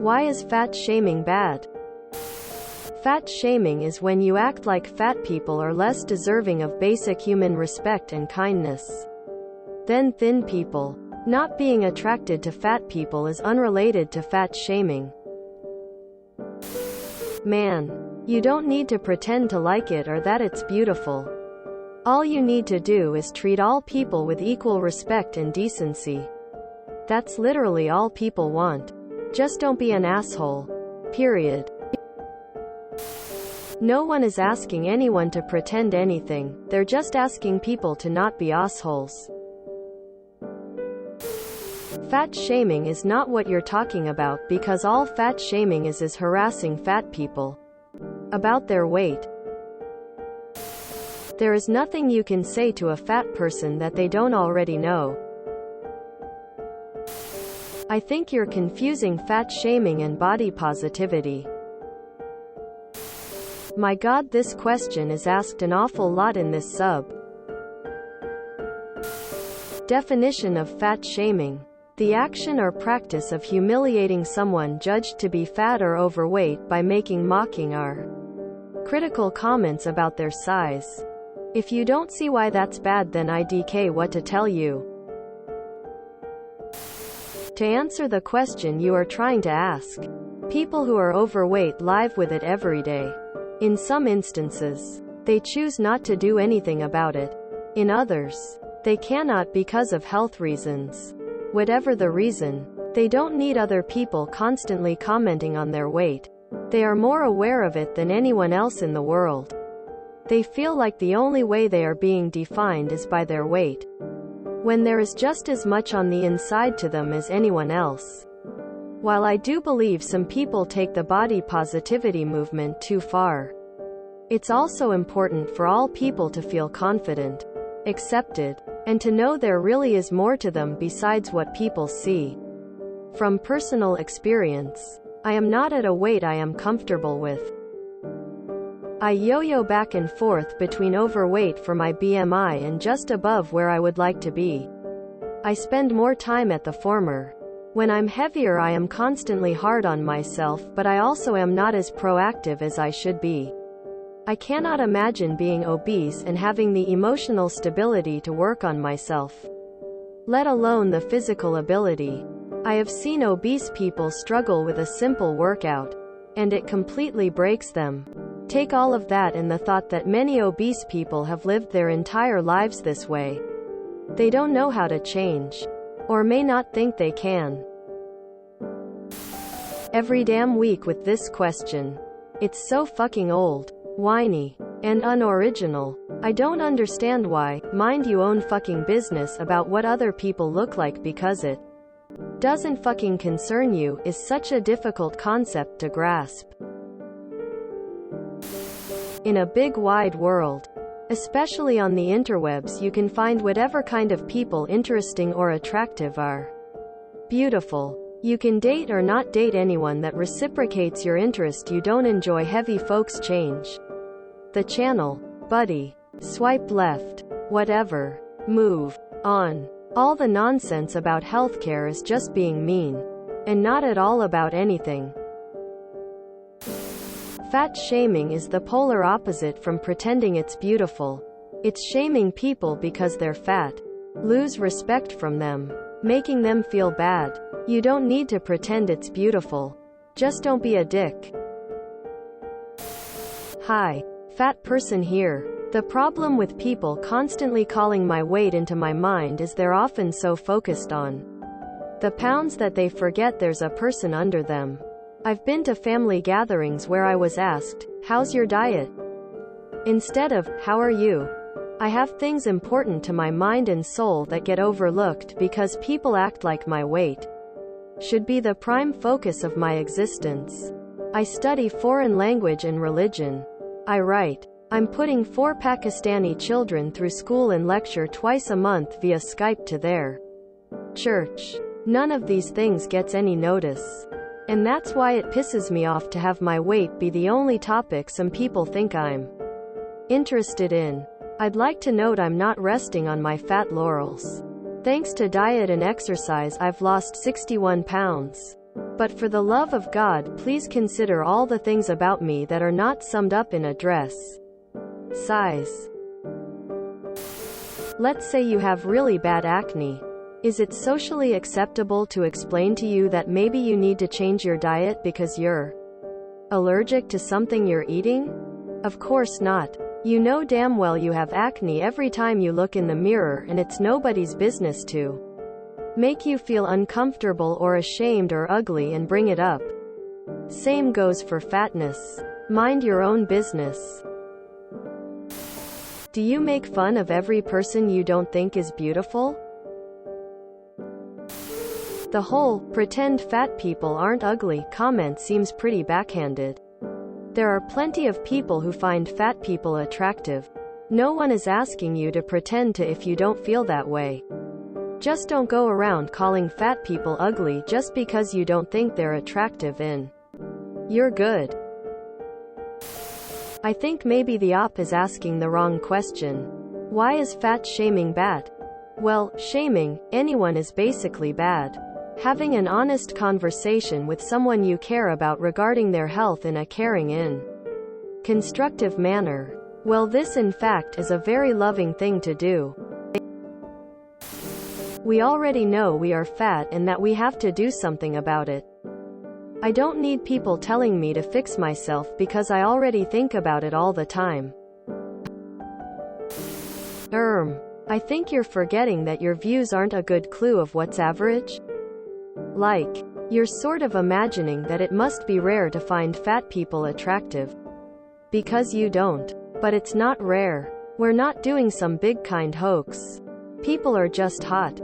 Why is fat shaming bad? Fat shaming is when you act like fat people are less deserving of basic human respect and kindness than thin people. Not being attracted to fat people is unrelated to fat shaming. Man, you don't need to pretend to like it or that it's beautiful. All you need to do is treat all people with equal respect and decency. That's literally all people want. Just don't be an asshole. Period. No one is asking anyone to pretend anything, they're just asking people to not be assholes. Fat shaming is not what you're talking about because all fat shaming is harassing fat people about their weight. There is nothing you can say to a fat person that they don't already know. I think you're confusing fat shaming and body positivity. My God, this question is asked an awful lot in this sub. Definition of fat shaming: the action or practice of humiliating someone judged to be fat or overweight by making mocking or critical comments about their size. If you don't see why that's bad, then IDK what to tell you. To answer the question you are trying to ask, people who are overweight live with it every day. In some instances, they choose not to do anything about it. In others, they cannot because of health reasons. Whatever the reason, they don't need other people constantly commenting on their weight. They are more aware of it than anyone else in the world. They feel like the only way they are being defined is by their weight, when there is just as much on the inside to them as anyone else. While I do believe some people take the body positivity movement too far, it's also important for all people to feel confident, accepted, and to know there really is more to them besides what people see. From personal experience, I am not at a weight I am comfortable with. I yo-yo back and forth between overweight for my BMI and just above where I would like to be. I spend more time at the former. When I'm heavier, I am constantly hard on myself, but I also am not as proactive as I should be. I cannot imagine being obese and having the emotional stability to work on myself, let alone the physical ability. I have seen obese people struggle with a simple workout, and it completely breaks them. Take all of that and the thought that many obese people have lived their entire lives this way. They don't know how to change, or may not think they can. Every damn week with this question. It's so fucking old, whiny, and unoriginal. I don't understand why. Mind your own fucking business about what other people look like because it doesn't fucking concern you is such a difficult concept to grasp. In a big wide world, especially on the interwebs, you can find whatever kind of people interesting or attractive are beautiful. You can date or not date anyone that reciprocates your interest. You don't enjoy heavy folks, change the channel, buddy, swipe left, whatever, move on. All the nonsense about healthcare is just being mean, and not at all about anything. Fat shaming is the polar opposite from pretending it's beautiful. It's shaming people because they're fat. Lose respect from them, making them feel bad. You don't need to pretend it's beautiful. Just don't be a dick. Hi, fat person here. The problem with people constantly calling my weight into my mind is they're often so focused on the pounds that they forget there's a person under them. I've been to family gatherings where I was asked, "How's your diet?" instead of, "How are you?" I have things important to my mind and soul that get overlooked because people act like my weight should be the prime focus of my existence. I study foreign language and religion. I write. I'm putting 4 Pakistani children through school and lecture twice a month via Skype to their church. None of these things gets any notice. And that's why it pisses me off to have my weight be the only topic some people think I'm interested in. I'd like to note I'm not resting on my fat laurels. Thanks to diet and exercise, I've lost 61 pounds. But for the love of God, please consider all the things about me that are not summed up in a dress. Size. Let's say you have really bad acne. Is it socially acceptable to explain to you that maybe you need to change your diet because you're allergic to something you're eating? Of course not. You know damn well you have acne every time you look in the mirror, and it's nobody's business to make you feel uncomfortable or ashamed or ugly and bring it up. Same goes for fatness. Mind your own business. Do you make fun of every person you don't think is beautiful? The whole "pretend fat people aren't ugly" comment seems pretty backhanded. There are plenty of people who find fat people attractive. No one is asking you to pretend to if you don't feel that way. Just don't go around calling fat people ugly just because you don't think they're attractive and you're good. I think maybe the op is asking the wrong question. Why is fat shaming bad? Well, shaming anyone is basically bad. Having an honest conversation with someone you care about regarding their health in a caring and constructive manner. Well, this in fact is a very loving thing to do. We already know we are fat and that we have to do something about it. I don't need people telling me to fix myself because I already think about it all the time. I think you're forgetting that your views aren't a good clue of what's average. Like, you're sort of imagining that it must be rare to find fat people attractive. Because you don't. But it's not rare. We're not doing some big kind hoax. People are just hot.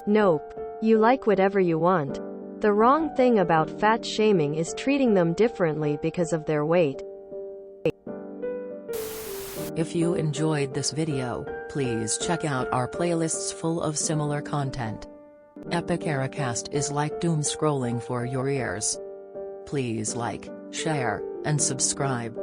Nope. You like whatever you want. The wrong thing about fat shaming is treating them differently because of their weight. If you enjoyed this video, please check out our playlists full of similar content. TooAfraidToAsk is like doom scrolling for your ears. Please like, share, and subscribe.